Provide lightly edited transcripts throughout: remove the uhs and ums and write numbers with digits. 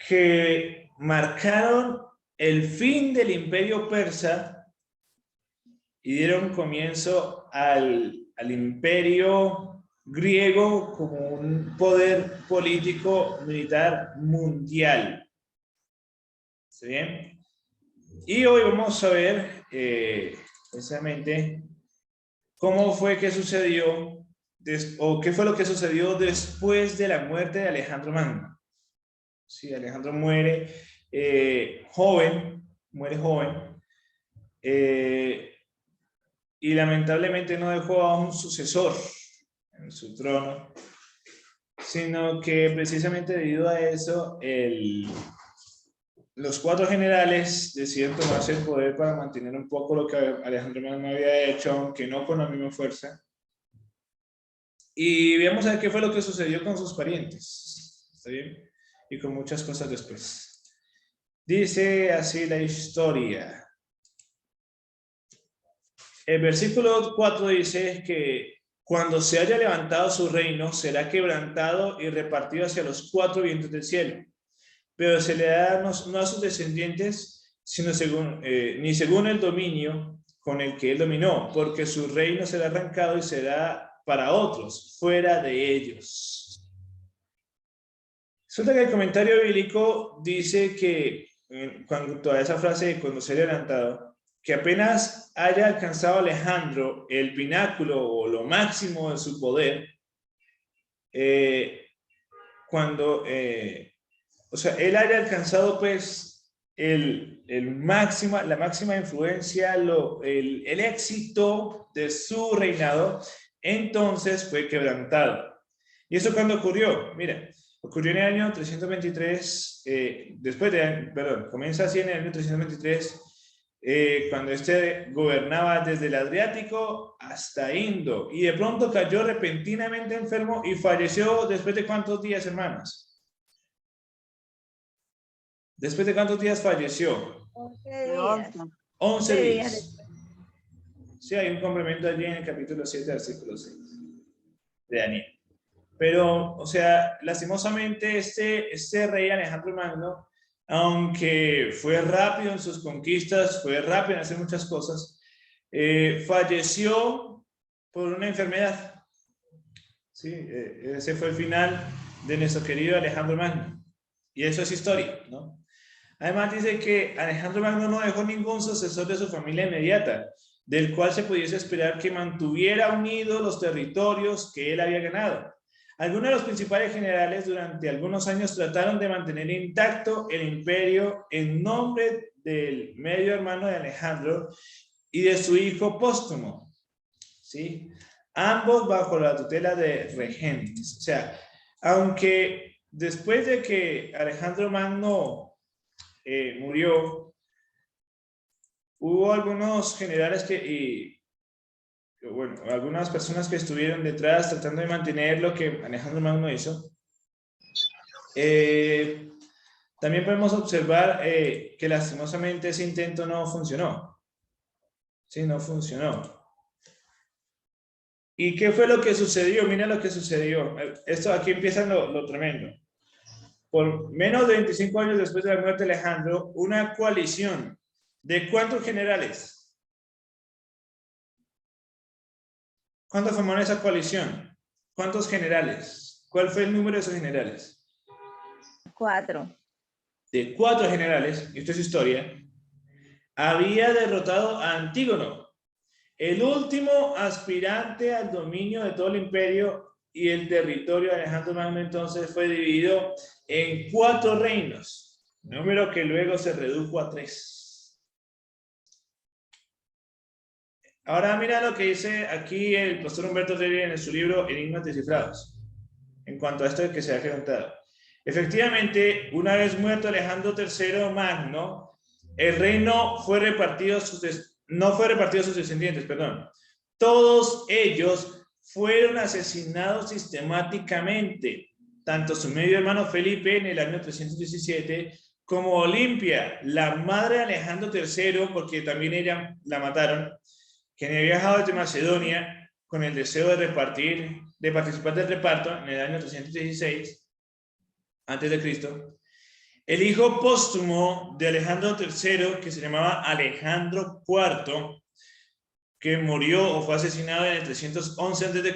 que marcaron el fin del imperio persa y dieron comienzo al imperio griego como un poder político militar mundial. ¿Está bien? Y hoy vamos a ver precisamente cómo fue que sucedió o qué fue lo que sucedió después de la muerte de Alejandro Magno. Sí, Alejandro muere joven, y lamentablemente no dejó a un sucesor en su trono, sino que precisamente debido a eso los 4 generales deciden tomarse el poder para mantener un poco lo que Alejandro Magno había hecho, aunque no con la misma fuerza. Y vamos a ver qué fue lo que sucedió con sus parientes. ¿Está bien? Y con muchas cosas después. Dice así la historia. El versículo 4 dice que cuando se haya levantado su reino, será quebrantado y repartido hacia los 4 vientos del cielo. Pero se le da no a sus descendientes, sino ni según el dominio con el que él dominó, porque su reino será arrancado y será para otros, fuera de ellos. Resulta que el comentario bíblico dice que, cuando a esa frase de cuando se haya levantado, que apenas haya alcanzado Alejandro el pináculo o lo máximo de su poder, o sea, él haya alcanzado pues la máxima influencia, el éxito de su reinado, entonces fue quebrantado. ¿Y eso cuándo ocurrió? Mira, ocurrió en el año 323, comienza así en el año 323, cuando gobernaba desde el Adriático hasta Indo, y de pronto cayó repentinamente enfermo y falleció después de ¿cuántos días, hermanos? ¿Después de cuántos días falleció? 11 días. 11 días. Sí, hay un complemento allí en el capítulo 7, versículo 6 de Daniel. Pero, o sea, lastimosamente este rey Alejandro Magno, aunque fue rápido en sus conquistas, fue rápido en hacer muchas cosas, falleció por una enfermedad. Sí, ese fue el final de nuestro querido Alejandro Magno. Y eso es historia, ¿no? Además dice que Alejandro Magno no dejó ningún sucesor de su familia inmediata, del cual se pudiese esperar que mantuviera unidos los territorios que él había ganado. Algunos de los principales generales durante algunos años trataron de mantener intacto el imperio en nombre del medio hermano de Alejandro y de su hijo póstumo, ¿sí? Ambos bajo la tutela de regentes. O sea, aunque después de que Alejandro Magno murió, hubo algunos generales algunas personas que estuvieron detrás tratando de mantener lo que Alejandro Magno hizo. También podemos observar que lastimosamente ese intento no funcionó. Sí, no funcionó. ¿Y qué fue lo que sucedió? Mira lo que sucedió. Esto aquí empieza lo tremendo. Por menos de 25 años después de la muerte de Alejandro, una coalición de ¿cuántos generales? ¿Cuántos formaron esa coalición? ¿Cuántos generales? ¿Cuál fue el número de esos generales? 4. De 4 generales, y esto es historia, había derrotado a Antígono, el último aspirante al dominio de todo el imperio, y el territorio de Alejandro Magno entonces fue dividido en 4 reinos, número que luego se redujo a 3. Ahora mira lo que dice aquí el pastor Humberto Reyes en su libro Enigmas Descifrados, en cuanto a esto de que se ha preguntado. Efectivamente, una vez muerto Alejandro III Magno, el reino no fue repartido a sus descendientes, perdón. Todos ellos fueron asesinados sistemáticamente, tanto su medio hermano Felipe en el año 317, como Olimpia, la madre de Alejandro III, porque también ella la mataron, quien había viajado desde Macedonia con el deseo de repartir de participar del reparto en el año 316 a.C., el hijo póstumo de Alejandro III, que se llamaba Alejandro IV, que murió o fue asesinado en el 311 a.C.,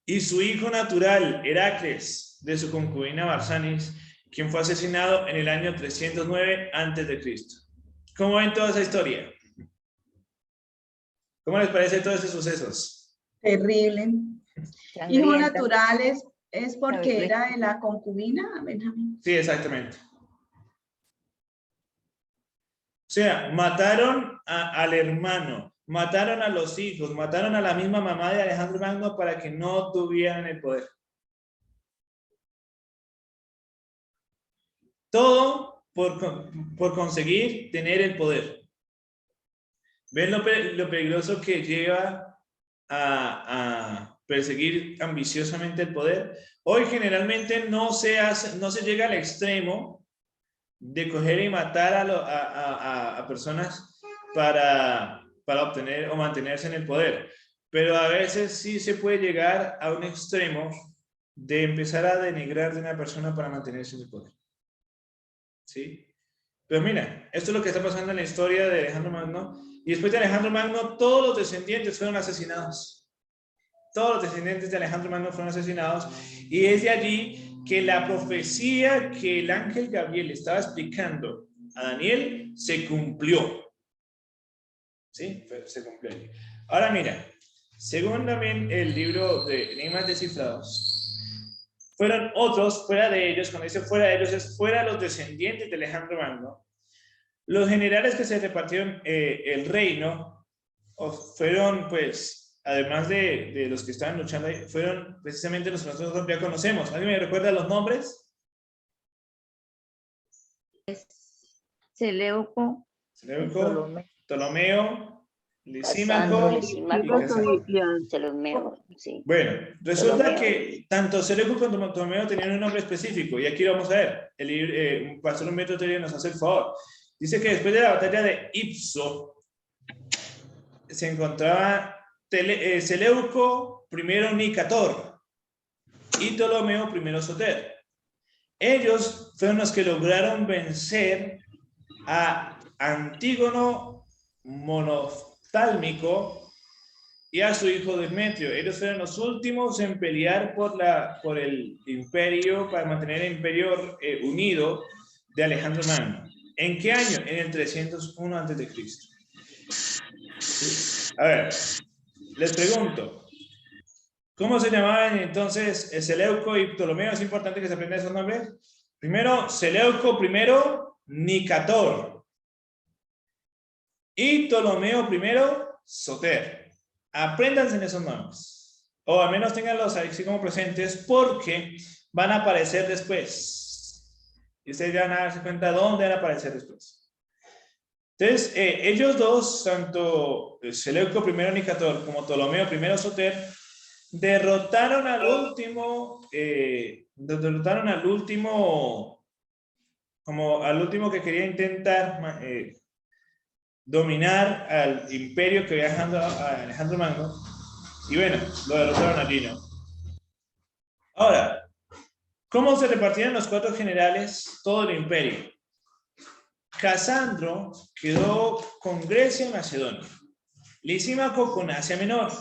y su hijo natural, Heracles, de su concubina Barsanis, quien fue asesinado en el año 309 a.C. ¿Cómo ven toda esa historia? ¿Cómo les parece todos esos sucesos? Terrible. Hijo Sangrienta. natural es porque Terrible. era de la concubina, Benjamín. Sí, exactamente. O sea, mataron al hermano, mataron a los hijos, mataron a la misma mamá de Alejandro Magno para que no tuvieran el poder. Todo por conseguir tener el poder. ¿Ven lo peligroso que lleva a perseguir ambiciosamente el poder? Hoy generalmente no se llega al extremo de coger y matar a personas para obtener o mantenerse en el poder. Pero a veces sí se puede llegar a un extremo de empezar a denigrar de una persona para mantenerse en el poder. ¿Sí? Pero mira, esto es lo que está pasando en la historia de Alejandro Magno. Y después de Alejandro Magno, todos los descendientes fueron asesinados. Todos los descendientes de Alejandro Magno fueron asesinados. Y es de allí que la profecía que el ángel Gabriel estaba explicando a Daniel se cumplió. ¿Sí? Se cumplió. Ahora mira, según también el libro de Enigmas Descifrados, fueron otros, fuera de ellos, cuando dice fuera de ellos, es fuera los descendientes de Alejandro Magno. Los generales que se repartieron el reino fueron, pues, además de los que estaban luchando ahí, fueron precisamente los que nosotros ya conocemos. ¿Alguien me recuerda los nombres? Seleuco, Ptolomeo, Casandro, Lisímaco y Ptolomeo, sí. Bueno, resulta que tanto Seleuco como Ptolomeo tenían un nombre específico, y aquí lo vamos a ver. El pastor Humberto Teria nos hace el favor. Dice que después de la batalla de Ipso, se encontraba Seleuco primero Nicator y Ptolomeo primero Soter. Ellos fueron los que lograron vencer a Antígono Monoftálmico y a su hijo Demetrio. Ellos fueron los últimos en pelear por el imperio, para mantener el imperio unido de Alejandro Magno. ¿En qué año? En el 301 a.C. ¿Sí? A ver, les pregunto, ¿cómo se llamaban entonces Seleuco y Ptolomeo? Es importante que se aprendan esos nombres. Primero, Seleuco, primero, Nicator. Y Ptolomeo, primero, Soter. Apréndanse esos nombres. O al menos tenganlos así como presentes, porque van a aparecer después. Y ustedes ya van a darse cuenta dónde van a aparecer después. Entonces, ellos dos, tanto Seleuco primero Nicator como Ptolomeo primero Soter, derrotaron al último que quería intentar dominar al imperio que había dejado a Alejandro Magno. Y bueno, lo derrotaron allí, ¿no? Ahora, ¿cómo se repartieron los 4 generales todo el imperio? Casandro quedó con Grecia y Macedonia, Lisímaco con Asia Menor,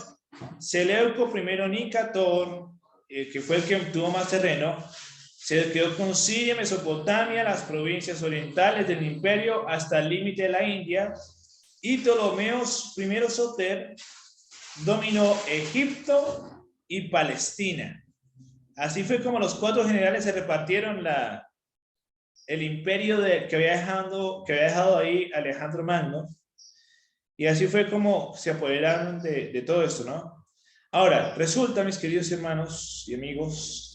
Seleuco primero Nicator, que fue el que obtuvo más terreno, se quedó con Siria, Mesopotamia, las provincias orientales del imperio hasta el límite de la India, y Ptolomeo primero Soter dominó Egipto y Palestina. Así fue como los 4 generales se repartieron el imperio que había dejado ahí Alejandro Magno, y así fue como se apoderaron de todo esto, ¿no? Ahora, resulta, mis queridos hermanos y amigos,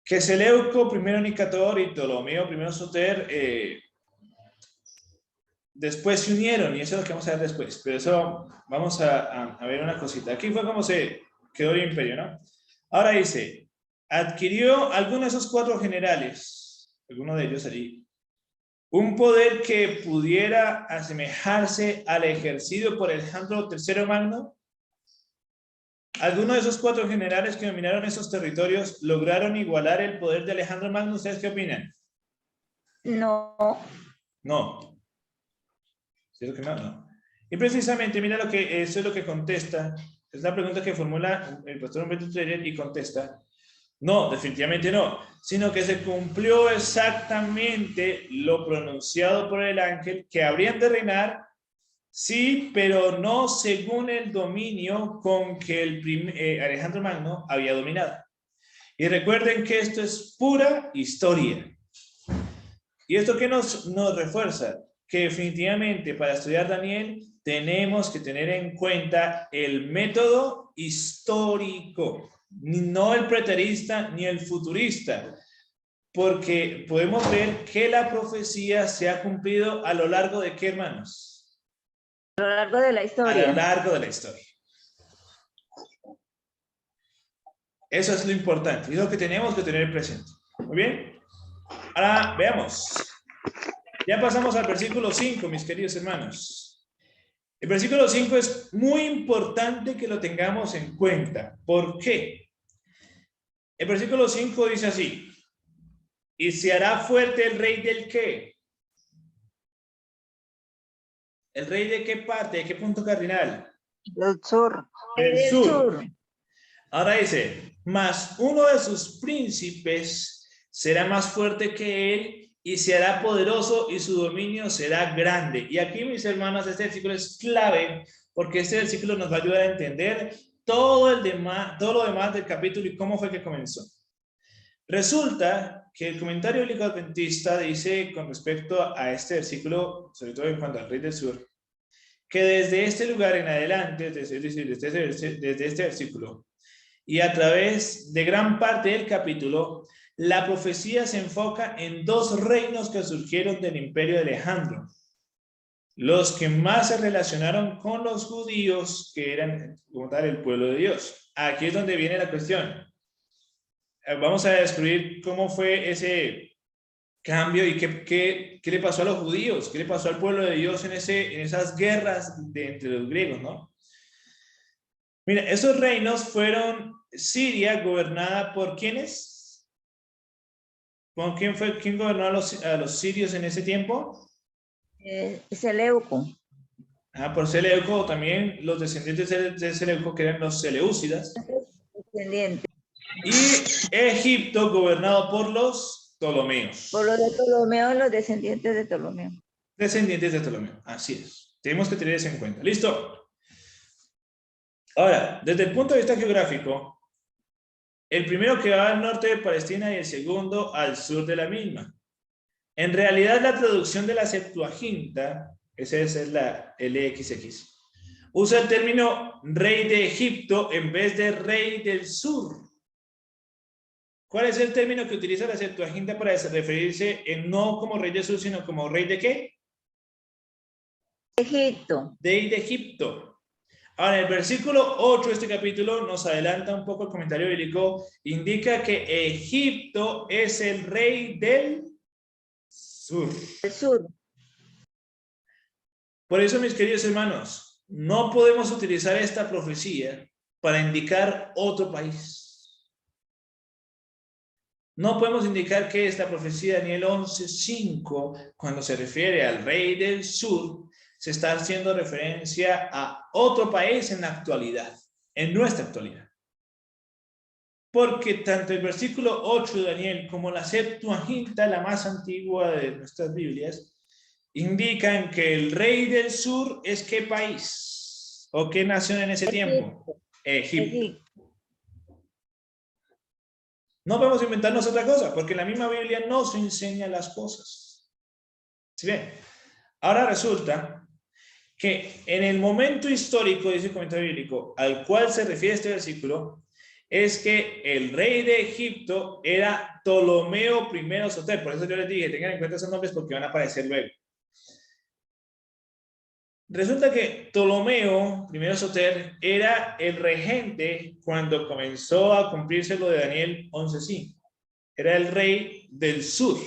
que Seleuco primero Nicator y Ptolomeo primero Soter después se unieron, y eso es lo que vamos a ver después, pero eso vamos a ver una cosita. Aquí fue como se quedó el imperio, ¿no? Ahora dice, adquirió alguno de esos 4 generales, alguno de ellos allí, un poder que pudiera asemejarse al ejercido por Alejandro III Magno. ¿Alguno de esos 4 generales que dominaron esos territorios lograron igualar el poder de Alejandro Magno? ¿Ustedes qué opinan? No. No. ¿Cierto que no? No. Y precisamente, mira lo que eso es lo que contesta. Es la pregunta que formula el pastor Humberto Treyer y contesta. No, definitivamente no, sino que se cumplió exactamente lo pronunciado por el ángel, que habrían de reinar, sí, pero no según el dominio con que Alejandro Magno había dominado. Y recuerden que esto es pura historia. ¿Y esto qué nos refuerza? Que definitivamente para estudiar Daniel tenemos que tener en cuenta el método histórico, no el preterista ni el futurista, porque podemos ver que la profecía se ha cumplido a lo largo de ¿qué, hermanos? A lo largo de la historia. A lo largo de la historia. Eso es lo importante, es lo que tenemos que tener presente. Muy bien. Ahora veamos. Ya pasamos al versículo 5, mis queridos hermanos. El versículo 5 es muy importante que lo tengamos en cuenta. ¿Por qué? El versículo 5 dice así: ¿y se hará fuerte el rey del qué? ¿El rey de qué parte? ¿De qué punto cardinal? Del sur. Del sur. Ahora dice, mas uno de sus príncipes será más fuerte que él y se hará poderoso y su dominio será grande. Y aquí, mis hermanos, este versículo es clave porque este versículo nos va a ayudar a entender todo lo demás del capítulo y cómo fue que comenzó. Resulta que el comentario bíblico adventista dice con respecto a este versículo, sobre todo en cuanto al rey del sur, que desde este lugar en adelante, desde este versículo, y a través de gran parte del capítulo, la profecía se enfoca en 2 reinos que surgieron del imperio de Alejandro. Los que más se relacionaron con los judíos, que eran como tal el pueblo de Dios. Aquí es donde viene la cuestión. Vamos a descubrir cómo fue ese cambio y qué le pasó a los judíos, qué le pasó al pueblo de Dios en esas guerras entre los griegos, ¿no? Mira, esos reinos fueron Siria, gobernada por ¿quiénes? ¿Con quién gobernó a los sirios en ese tiempo? Seleuco. Por Seleuco, también los descendientes de Seleuco, que eran los Seleucidas. Descendientes. Y Egipto, gobernado por los Ptolomeos. Por los de Ptolomeo, los descendientes de Ptolomeo. Descendientes de Ptolomeo, así es. Tenemos que tener eso en cuenta. ¿Listo? Ahora, desde el punto de vista geográfico, el primero que va al norte de Palestina y el segundo al sur de la misma. En realidad, la traducción de la Septuaginta, esa es la LXX, usa el término rey de Egipto en vez de rey del sur. ¿Cuál es el término que utiliza la Septuaginta para referirse no como rey del sur, sino como rey de qué? Egipto. Rey de Egipto. Ahora, el versículo 8 de este capítulo nos adelanta un poco el comentario bíblico, indica que Egipto es el rey del sur. El sur. Por eso, mis queridos hermanos, no podemos utilizar esta profecía para indicar otro país. No podemos indicar que esta profecía de Daniel 11:5, cuando se refiere al rey del sur, se está haciendo referencia a otro país en la actualidad, en nuestra actualidad. Porque tanto el versículo 8 de Daniel como la Septuaginta, la más antigua de nuestras Biblias, indican que el rey del sur es ¿qué país? ¿O qué nación en ese tiempo? Egipto. No podemos inventarnos otra cosa, porque la misma Biblia nos enseña las cosas. ¿Sí ven? Ahora resulta que en el momento histórico, dice el comentario bíblico, al cual se refiere este versículo, es que el rey de Egipto era Ptolomeo I Soter. Por eso yo les dije, tengan en cuenta esos nombres porque van a aparecer luego. Resulta que Ptolomeo I Soter era el regente cuando comenzó a cumplirse lo de Daniel 11:5. Era el rey del sur.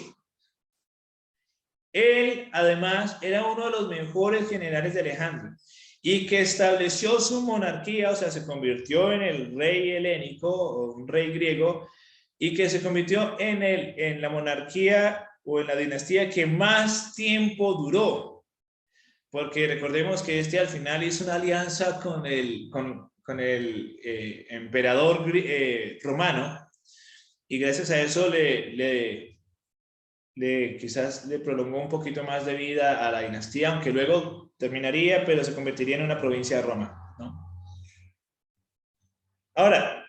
Él, además, era uno de los mejores generales de Alejandro. y que estableció su monarquía, o sea, se convirtió en el rey helénico, o un rey griego, y que se convirtió en la monarquía o en la dinastía que más tiempo duró. Porque recordemos que al final hizo una alianza con el emperador romano, y gracias a eso quizás le prolongó un poquito más de vida a la dinastía, aunque luego terminaría, pero se convertiría en una provincia de Roma, ¿no? Ahora,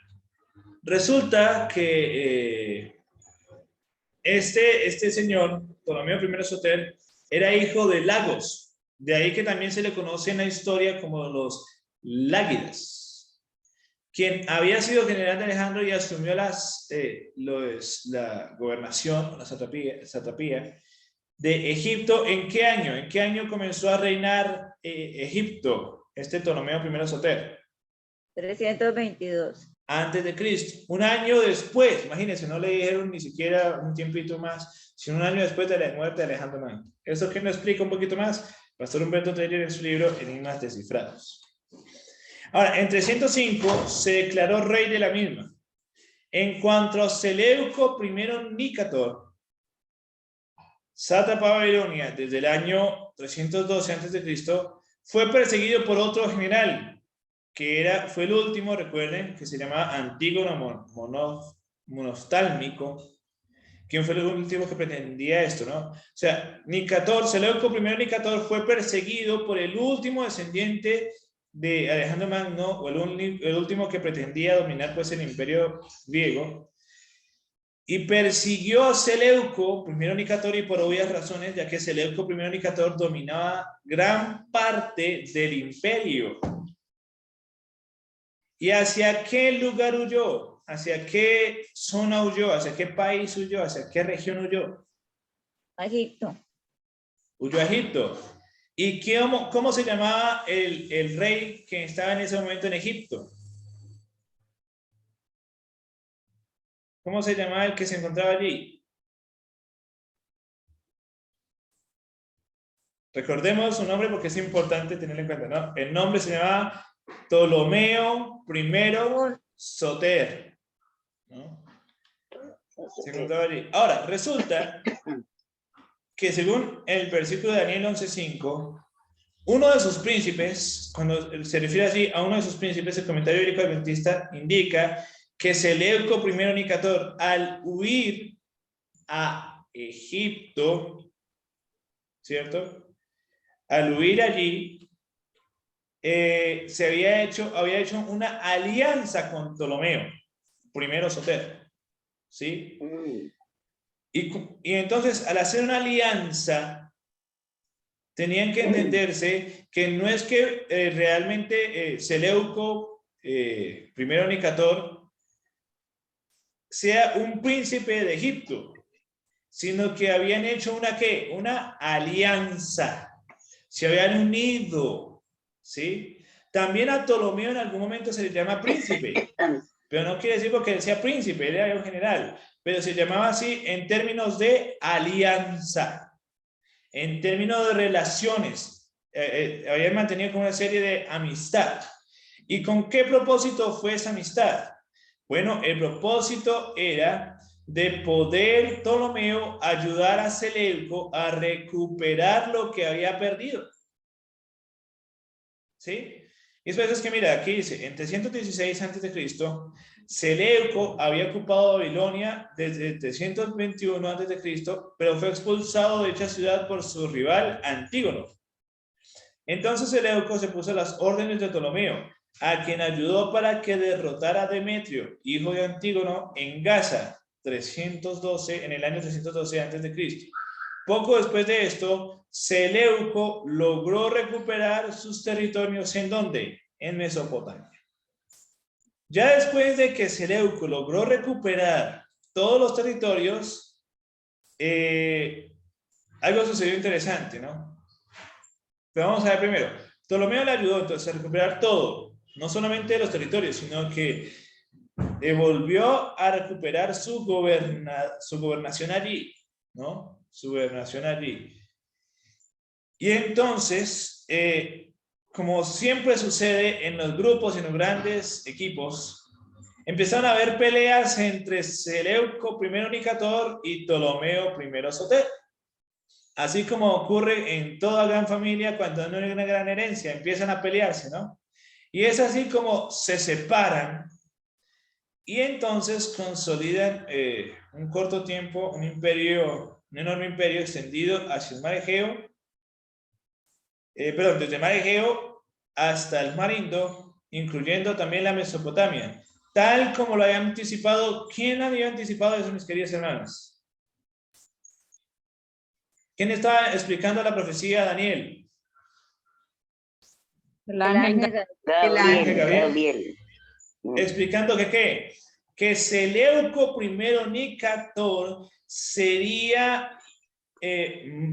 resulta que este señor, Ptolomeo I Soter, era hijo de Lagos, de ahí que también se le conoce en la historia como los Lágidas, quien había sido general de Alejandro y asumió la gobernación, la satrapía de Egipto. ¿En qué año? ¿En qué año comenzó a reinar Egipto, este Ptolomeo I Soter? 322. Antes de Cristo. Un año después, imagínense, no le dijeron ni siquiera un tiempito más, sino un año después de la muerte de Alejandro Magno. ¿Eso qué nos explica un poquito más? Pastor Humberto Treyer en su libro Enigmas Descifrados. Ahora, en 305 se declaró rey de la misma. En cuanto a Seleuco I Nicator, sátrapa de Babilonia desde el año 312 a.C., fue perseguido por otro general, que fue el último, recuerden, que se llamaba Antígono Monostálmico, quien fue el último que pretendía esto, ¿no? O sea, Seleuco I Nicator fue perseguido por el último descendiente de Alejandro Magno, o el último que pretendía dominar pues el imperio griego, y persiguió a Seleuco I Nicator, y por obvias razones, ya que Seleuco I Nicator dominaba gran parte del imperio. ¿Y hacia qué lugar huyó? ¿Hacia qué zona huyó? ¿Hacia qué país huyó? ¿Hacia qué región huyó? Egipto. Huyó a Egipto. ¿Y cómo se llamaba el rey que estaba en ese momento en Egipto? ¿Cómo se llamaba el que se encontraba allí? Recordemos su nombre porque es importante tenerlo en cuenta, ¿no? El nombre se llamaba Ptolomeo I Soter, ¿no? Se encontraba allí. Ahora, resulta que según el versículo de Daniel 11:5, uno de sus príncipes, cuando se refiere así a uno de sus príncipes, el comentario bíblico adventista indica que Seleuco I Nicator, al huir a Egipto, ¿cierto? Al huir allí, había hecho una alianza con Ptolomeo I Soter, ¿sí? Y entonces, al hacer una alianza, tenían que entenderse que no es que realmente Seleuco I Nicator sea un príncipe de Egipto, sino que habían hecho una alianza, se habían unido, ¿sí? También a Ptolomeo en algún momento se le llama príncipe, pero no quiere decir porque él sea príncipe, él era un general, pero se llamaba así en términos de alianza, en términos de relaciones. Habían mantenido como una serie de amistad. ¿Y con qué propósito fue esa amistad? Bueno, el propósito era de poder Ptolomeo ayudar a Seleuco a recuperar lo que había perdido. ¿Sí? Y es por eso es que mira, aquí dice, en 316 a.C., Seleuco había ocupado Babilonia desde 321 a.C., pero fue expulsado de dicha ciudad por su rival Antígono. Entonces Seleuco se puso a las órdenes de Ptolomeo, a quien ayudó para que derrotara a Demetrio, hijo de Antígono, en Gaza, en el año 312 a.C. Poco después de esto, Seleuco logró recuperar sus territorios. ¿En dónde? En Mesopotamia. Ya después de que Seleuco logró recuperar todos los territorios, algo sucedió interesante, ¿no? Pero vamos a ver primero. Ptolomeo le ayudó entonces a recuperar todo, no solamente los territorios, sino que volvió a recuperar su gobernación allí, ¿no? Su gobernación allí. Y entonces, como siempre sucede en los grupos y en los grandes equipos, empezaron a haber peleas entre Seleuco I Nicator y Ptolomeo I Soter. Así como ocurre en toda gran familia cuando no hay una gran herencia, empiezan a pelearse, ¿no? Y es así como se separan y entonces consolidan un corto tiempo un imperio, un enorme imperio extendido hacia el mar Egeo, desde el mar Egeo hasta el mar Indo, incluyendo también la Mesopotamia, tal como lo habían anticipado. ¿Quién había anticipado eso, mis queridos hermanos? ¿Quién estaba explicando la profecía a Daniel? El ángel Gabriel. Explicando que ¿qué? Que Seleuco I Nicator sería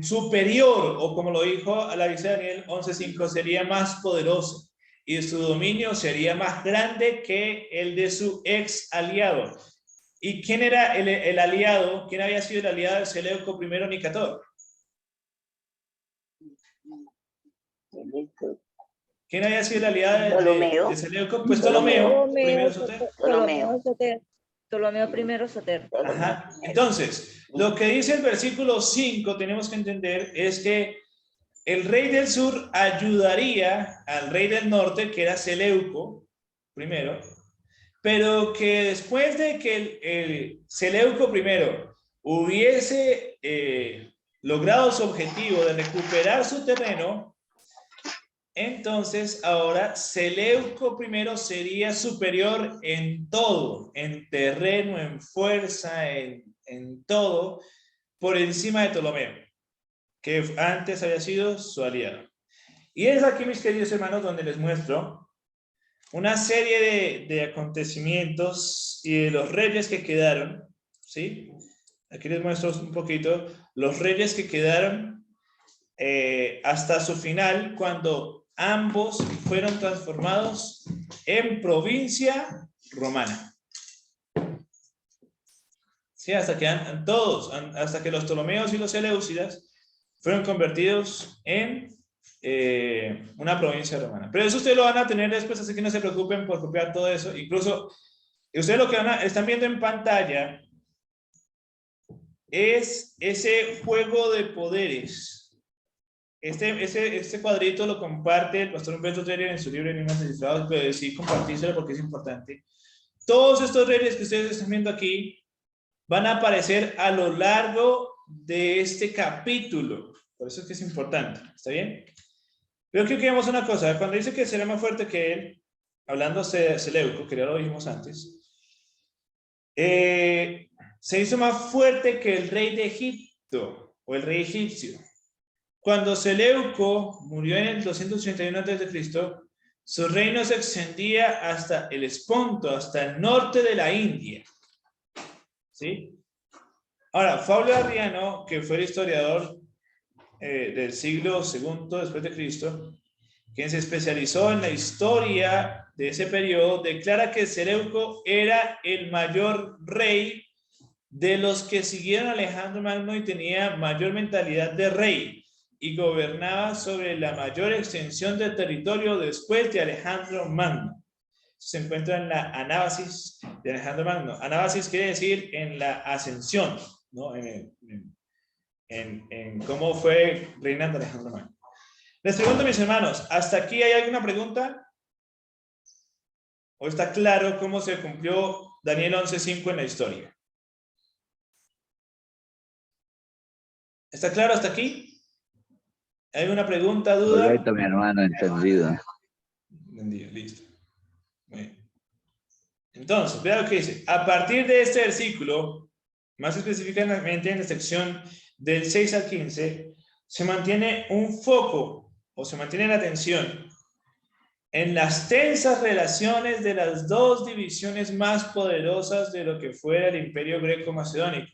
superior, o como lo dijo a la dice Daniel 11:5, sería más poderoso y su dominio sería más grande que el de su ex aliado. ¿Y quién era el aliado? ¿Quién había sido el aliado de Seleuco I Nicator? ¿Quién había sido el aliado de Seleuco? Pues Ptolomeo I Soter. Ptolomeo I Soter. Ajá. Entonces, lo que dice el versículo 5, tenemos que entender, es que el rey del sur ayudaría al rey del norte, que era Seleuco, primero, pero que después de que el Seleuco primero hubiese logrado su objetivo de recuperar su terreno, entonces ahora Seleuco primero sería superior en todo, en terreno, en fuerza, en todo, por encima de Ptolomeo, que antes había sido su aliado. Y es aquí, mis queridos hermanos, donde les muestro una serie de acontecimientos y de los reyes que quedaron, ¿sí? Aquí les muestro un poquito los reyes que quedaron hasta su final, cuando ambos fueron transformados en provincia romana. Sí, hasta que todos, hasta que los Ptolomeos y los Seleucidas fueron convertidos en una provincia romana. Pero eso ustedes lo van a tener después, así que no se preocupen por copiar todo eso. Incluso, ustedes lo que están viendo en pantalla es ese juego de poderes. Este cuadrito lo comparte el pastor Humberto Treller en su libro Enigmas Descifrados, pero decidí compartírselo porque es importante. Todos estos reyes que ustedes están viendo aquí van a aparecer a lo largo de este capítulo. Por eso es que es importante. ¿Está bien? Pero quiero que veamos una cosa. Cuando dice que será más fuerte que él, hablando de Seleuco, que ya lo dijimos antes, se hizo más fuerte que el rey de Egipto o el rey egipcio. Cuando Seleuco murió en el 281 a.C., su reino se extendía hasta el Esponto, hasta el norte de la India. ¿Sí? Ahora, Fabio Arriano, que fue el historiador del siglo II después de Cristo, quien se especializó en la historia de ese periodo, declara que Seleuco era el mayor rey de los que siguieron a Alejandro Magno y tenía mayor mentalidad de rey y gobernaba sobre la mayor extensión de territorio después de Alejandro Magno. Se encuentra en la Anábasis de Alejandro Magno. Anábasis quiere decir en la ascensión, ¿no? En cómo fue reinando Alejandro Magno. Les pregunto, mis hermanos, ¿hasta aquí hay alguna pregunta? ¿O está claro cómo se cumplió Daniel 11:5 en la historia? ¿Está claro hasta aquí? ¿Hay una pregunta, duda? Correcto, mi hermano, entendido. Entendido, listo. Bien. Entonces, vea lo que dice. A partir de este versículo, más específicamente en la sección del 6 al 15, se mantiene un foco, o se mantiene la atención, en las tensas relaciones de las dos divisiones más poderosas de lo que fuera el imperio greco-macedónico.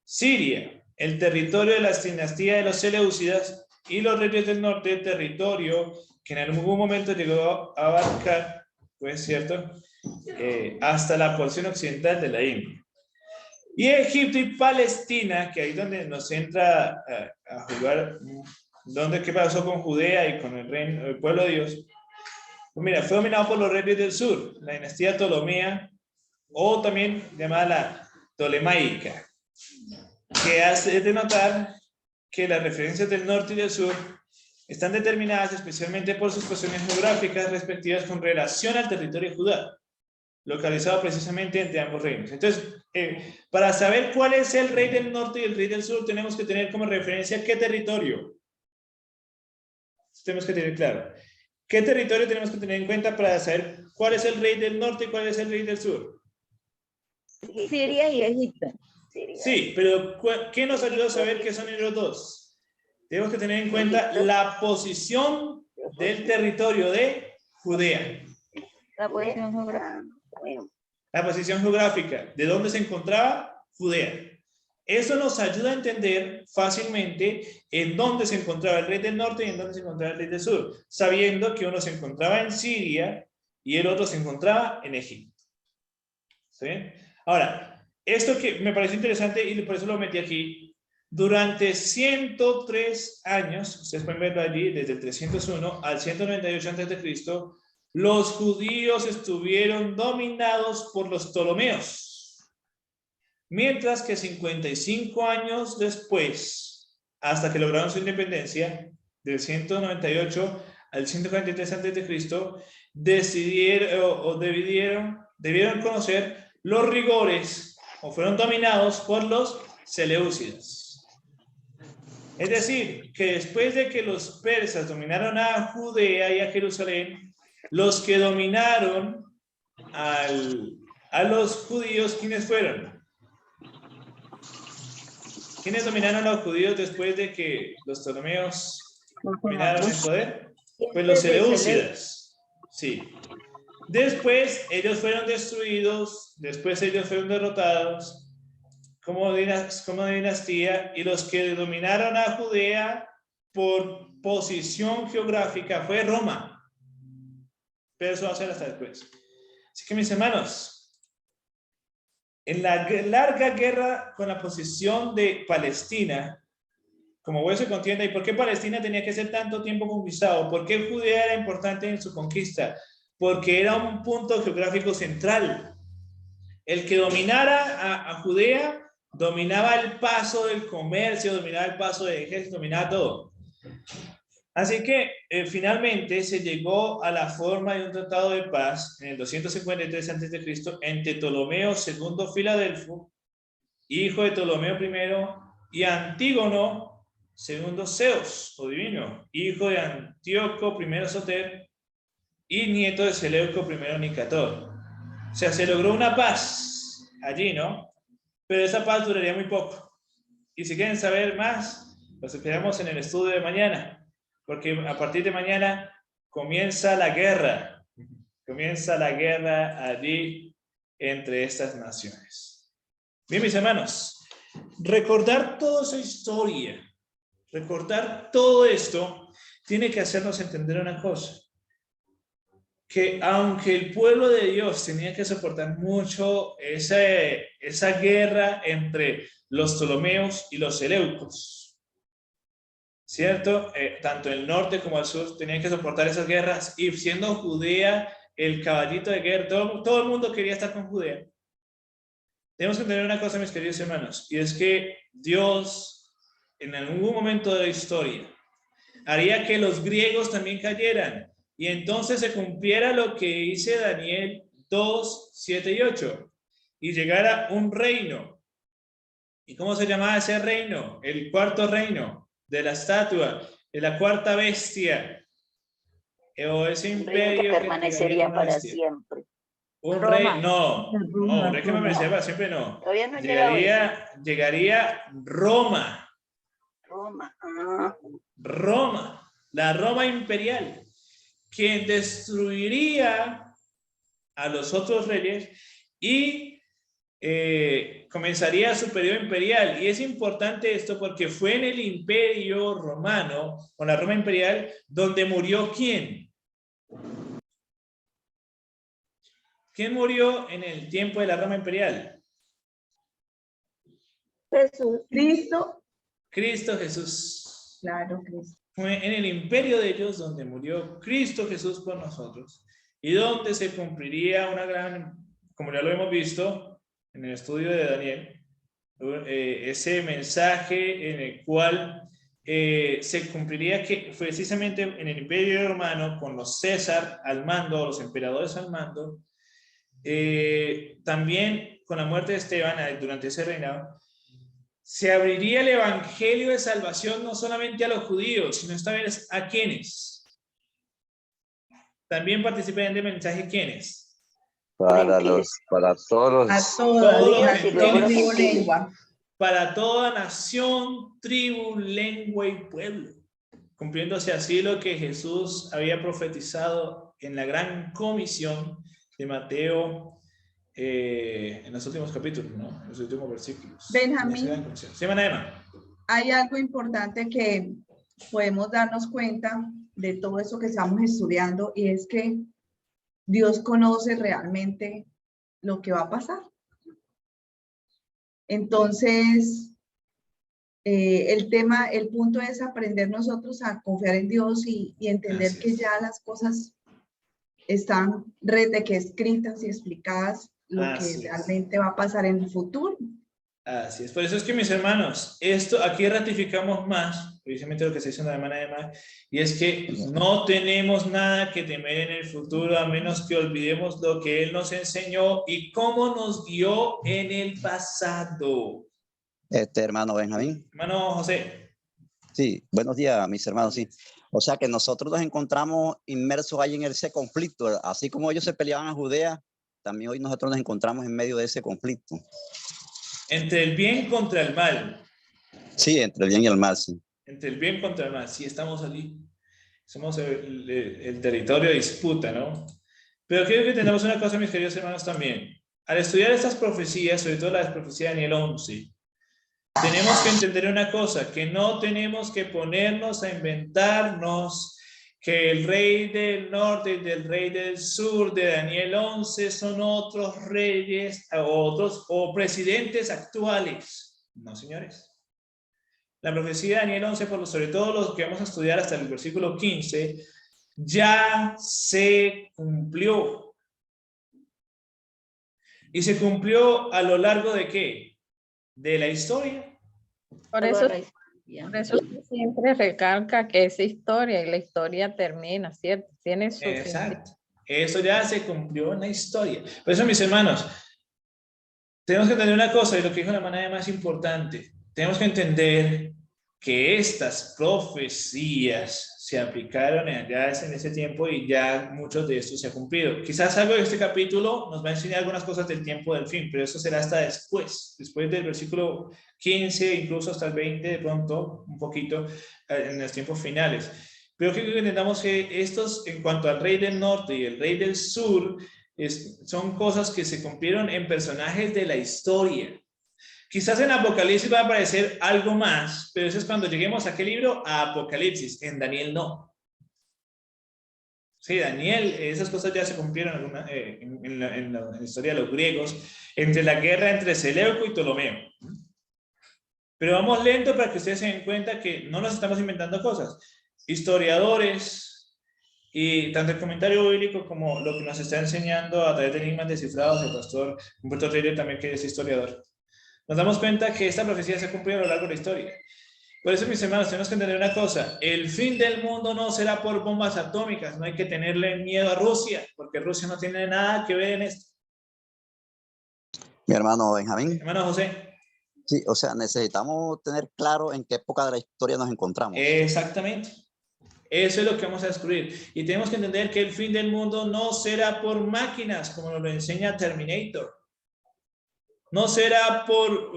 Siria, el territorio de las dinastías de los Seleucidas, y los reyes del norte, territorio que en algún momento llegó a abarcar, pues cierto, hasta la porción occidental de la India. Y Egipto y Palestina, que ahí es donde nos entra a jugar ¿Qué pasó con Judea y con el pueblo de Dios? Pues mira, fue dominado por los reyes del sur, la dinastía Ptolomea, o también llamada la Ptolemaica, que hace de notar que las referencias del norte y del sur están determinadas especialmente por sus posiciones geográficas respectivas con relación al territorio de Judá, localizado precisamente entre ambos reinos. Entonces, para saber cuál es el rey del norte y el rey del sur, tenemos que tener como referencia qué territorio. Tenemos que tener claro. ¿Qué territorio tenemos que tener en cuenta para saber cuál es el rey del norte y cuál es el rey del sur? Siria y Egipto. Sí, pero ¿qué nos ayuda a saber qué son ellos dos? Tenemos que tener en cuenta la posición del territorio de Judea. La posición geográfica. La posición geográfica, de dónde se encontraba Judea. Eso nos ayuda a entender fácilmente en dónde se encontraba el rey del norte y en dónde se encontraba el rey del sur, sabiendo que uno se encontraba en Siria y el otro se encontraba en Egipto. ¿Sí? Ahora, esto que me pareció interesante y por eso lo metí aquí, durante 103 años, ustedes pueden verlo allí, desde el 301 al 198 a.C., los judíos estuvieron dominados por los Ptolomeos. Mientras que 55 años después, hasta que lograron su independencia, del 198 al 143 a.C., debieron conocer los rigores, o fueron dominados por los seleucidas. Es decir, que después de que los persas dominaron a Judea y a Jerusalén, los que dominaron a los judíos, ¿quiénes fueron? ¿Quiénes dominaron a los judíos después de que los ptolomeos dominaron el poder? Pues los seleucidas. Sí. Después ellos fueron destruidos, después ellos fueron derrotados como dinastía, y los que dominaron a Judea por posición geográfica fue Roma. Pero eso va a ser hasta después. Así que mis hermanos, en la larga guerra con la posesión de Palestina, como hueso de contienda, ¿y por qué Palestina tenía que ser tanto tiempo conquistado? ¿Por qué Judea era importante en su conquista? Porque era un punto geográfico central. El que dominara a Judea dominaba el paso del comercio, dominaba el paso del ejército, dominaba todo. Así que finalmente se llegó a la forma de un tratado de paz en el 253 a.C. entre Ptolomeo II Filadelfo, hijo de Ptolomeo I, y Antígono II Zeus, o divino, hijo de Antíoco I Soter y nieto de Seleuco I Nicator. O sea, se logró una paz allí, ¿no? Pero esa paz duraría muy poco. Y si quieren saber más, los esperamos en el estudio de mañana. Porque a partir de mañana comienza la guerra. Comienza la guerra allí entre estas naciones. Bien, mis hermanos, recordar toda esa historia, recordar todo esto, tiene que hacernos entender una cosa. Que aunque el pueblo de Dios tenía que soportar mucho esa guerra entre los ptolomeos y los seleucos, ¿cierto? Tanto el norte como el sur tenían que soportar esas guerras, y siendo Judea el caballito de guerra, todo el mundo quería estar con Judea. Tenemos que entender una cosa, mis queridos hermanos, y es que Dios, en algún momento de la historia, haría que los griegos también cayeran, y entonces se cumpliera lo que dice Daniel 2, 7 y 8, y llegara un reino. ¿Y cómo se llamaba ese reino? El cuarto reino de la estatua, de la cuarta bestia, o ese imperio que permanecería para siempre. Un rey, no, un rey que permanecería para siempre, no. Todavía no llegaría Roma. Roma, la Roma imperial, quien destruiría a los otros reyes y comenzaría su periodo imperial. Y es importante esto porque fue en el imperio romano, con la Roma imperial, donde murió ¿quién? ¿Quién murió en el tiempo de la Roma imperial? Jesús. Cristo. Cristo Jesús. Claro, Cristo. fue en el imperio de ellos donde murió Cristo Jesús por nosotros y donde se cumpliría una gran, como ya lo hemos visto en el estudio de Daniel, ese mensaje en el cual se cumpliría que precisamente en el imperio romano con los César al mando, los emperadores al mando, también con la muerte de Esteban durante ese reinado, se abriría el evangelio de salvación no solamente a los judíos, sino esta vez a quienes. También participan en el mensaje quienes. Para todos A los, todas, Todos los nación, gentiles. tribu, lengua. Para toda nación, tribu, lengua y pueblo, cumpliéndose así lo que Jesús había profetizado en la gran comisión de Mateo en los últimos capítulos, ¿no? En los últimos versículos. Benjamín, Sí, Emma. hay algo importante que podemos darnos cuenta de todo eso que estamos estudiando y es que Dios conoce realmente lo que va a pasar. Entonces, el punto es aprender nosotros a confiar en Dios y entender que ya las cosas están de que escritas y explicadas lo que realmente va a pasar en el futuro. Así es, por eso es que mis hermanos, esto aquí ratificamos más, precisamente lo que se dice en la hermana de Mar, y es que no tenemos nada que temer en el futuro a menos que olvidemos lo que Él nos enseñó y cómo nos guió en el pasado. Hermano Benjamín. Hermano José. Sí, buenos días, mis hermanos, sí. O sea que nosotros nos encontramos inmersos ahí en ese conflicto, así como ellos se peleaban a Judea, también hoy nosotros nos encontramos en medio de ese conflicto. Entre el bien contra el mal. Sí, entre el bien y el mal, sí. Entre el bien contra el mal, sí, estamos allí. Somos el territorio de disputa, ¿no? Pero quiero que entendamos una cosa, mis queridos hermanos, también. Al estudiar estas profecías, sobre todo la profecía de Daniel 11, tenemos que entender una cosa, que no tenemos que ponernos a inventarnos que el rey del norte y del rey del sur de Daniel 11 son otros reyes o presidentes actuales. No, señores. La profecía de Daniel 11, sobre todo los que vamos a estudiar hasta el versículo 15, ya se cumplió. ¿Y se cumplió a lo largo de qué? De la historia. Por eso siempre recalca que es historia y la historia termina, ¿cierto? Tiene su Exacto. Eso ya se cumplió en la historia. Por eso, mis hermanos, tenemos que entender una cosa, y lo que dijo la manera más importante. Tenemos que entender que estas profecías se aplicaron ya en ese tiempo y ya muchos de estos se han cumplido. Quizás algo de este capítulo nos va a enseñar algunas cosas del tiempo del fin, pero eso será hasta después del versículo 15, incluso hasta el 20, de pronto, un poquito, en los tiempos finales. Pero quiero que entendamos que estos, en cuanto al rey del norte y el rey del sur, son cosas que se cumplieron en personajes de la historia. Quizás en Apocalipsis va a aparecer algo más, pero eso es cuando lleguemos a qué libro, a Apocalipsis. En Daniel no. Sí, Daniel, esas cosas ya se cumplieron en la historia de los griegos, entre la guerra entre Seleuco y Ptolomeo. Pero vamos lento para que ustedes se den cuenta que no nos estamos inventando cosas. Historiadores y tanto el comentario bíblico como lo que nos está enseñando a través de enigmas descifrados, el pastor Humberto Reyes también, que es historiador. Nos damos cuenta que esta profecía se ha cumplido a lo largo de la historia. Por eso, mis hermanos, tenemos que entender una cosa. El fin del mundo no será por bombas atómicas. No hay que tenerle miedo a Rusia, porque Rusia no tiene nada que ver en esto. Mi hermano Benjamín. Hermano José. Sí, o sea, necesitamos tener claro en qué época de la historia nos encontramos. Exactamente. Eso es lo que vamos a descubrir. Y tenemos que entender que el fin del mundo no será por máquinas, como nos lo enseña Terminator. No será por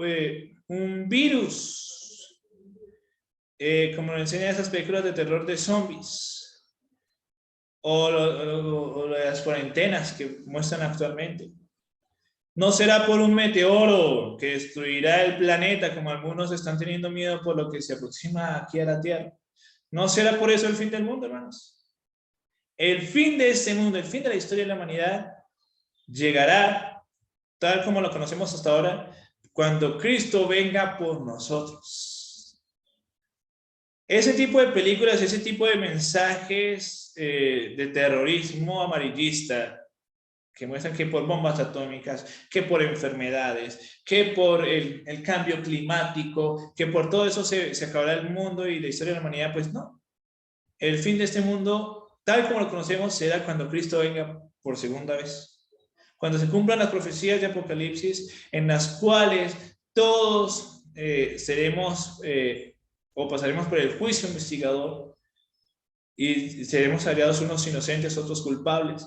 un virus, como nos enseñan esas películas de terror de zombies, o las cuarentenas que muestran actualmente. No será por un meteoro que destruirá el planeta, como algunos están teniendo miedo por lo que se aproxima aquí a la Tierra. No será por eso el fin del mundo, hermanos. El fin de este mundo, el fin de la historia de la humanidad, llegará tal como lo conocemos hasta ahora, cuando Cristo venga por nosotros. Ese tipo de películas, ese tipo de mensajes de terrorismo amarillista que muestran que por bombas atómicas, que por enfermedades, que por el cambio climático, que por todo eso se acabará el mundo y la historia de la humanidad, pues no. El fin de este mundo, tal como lo conocemos, será cuando Cristo venga por segunda vez. Cuando se cumplan las profecías de Apocalipsis, en las cuales todos seremos o pasaremos por el juicio investigador y seremos hallados unos inocentes, otros culpables.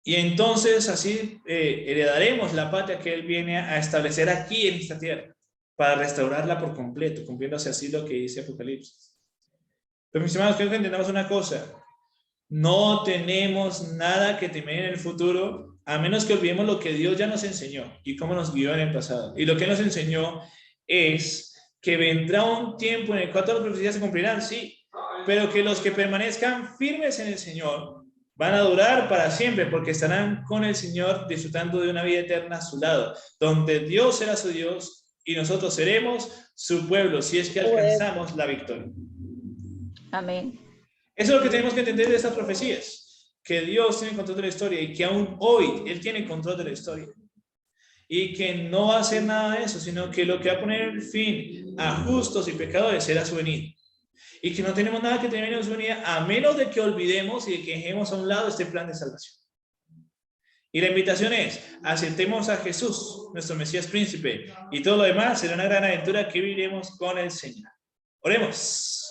Y entonces así heredaremos la patria que Él viene a establecer aquí en esta tierra, para restaurarla por completo, cumpliéndose así lo que dice Apocalipsis. Pero mis hermanos, quiero que entendamos una cosa. No tenemos nada que temer en el futuro, a menos que olvidemos lo que Dios ya nos enseñó y cómo nos guió en el pasado. Y lo que nos enseñó es que vendrá un tiempo en el cual todas las profecías se cumplirán, sí, pero que los que permanezcan firmes en el Señor van a durar para siempre, porque estarán con el Señor disfrutando de una vida eterna a su lado, donde Dios será su Dios y nosotros seremos su pueblo, si es que alcanzamos la victoria. Amén. Eso es lo que tenemos que entender de estas profecías, que Dios tiene control de la historia y que aún hoy Él tiene control de la historia. Y que no va a hacer nada de eso, sino que lo que va a poner el fin a justos y pecadores será su venida. Y que no tenemos nada que temer en su venida, a menos de que olvidemos y de que dejemos a un lado este plan de salvación. Y la invitación es, aceptemos a Jesús, nuestro Mesías príncipe, y todo lo demás será una gran aventura que viviremos con el Señor. Oremos.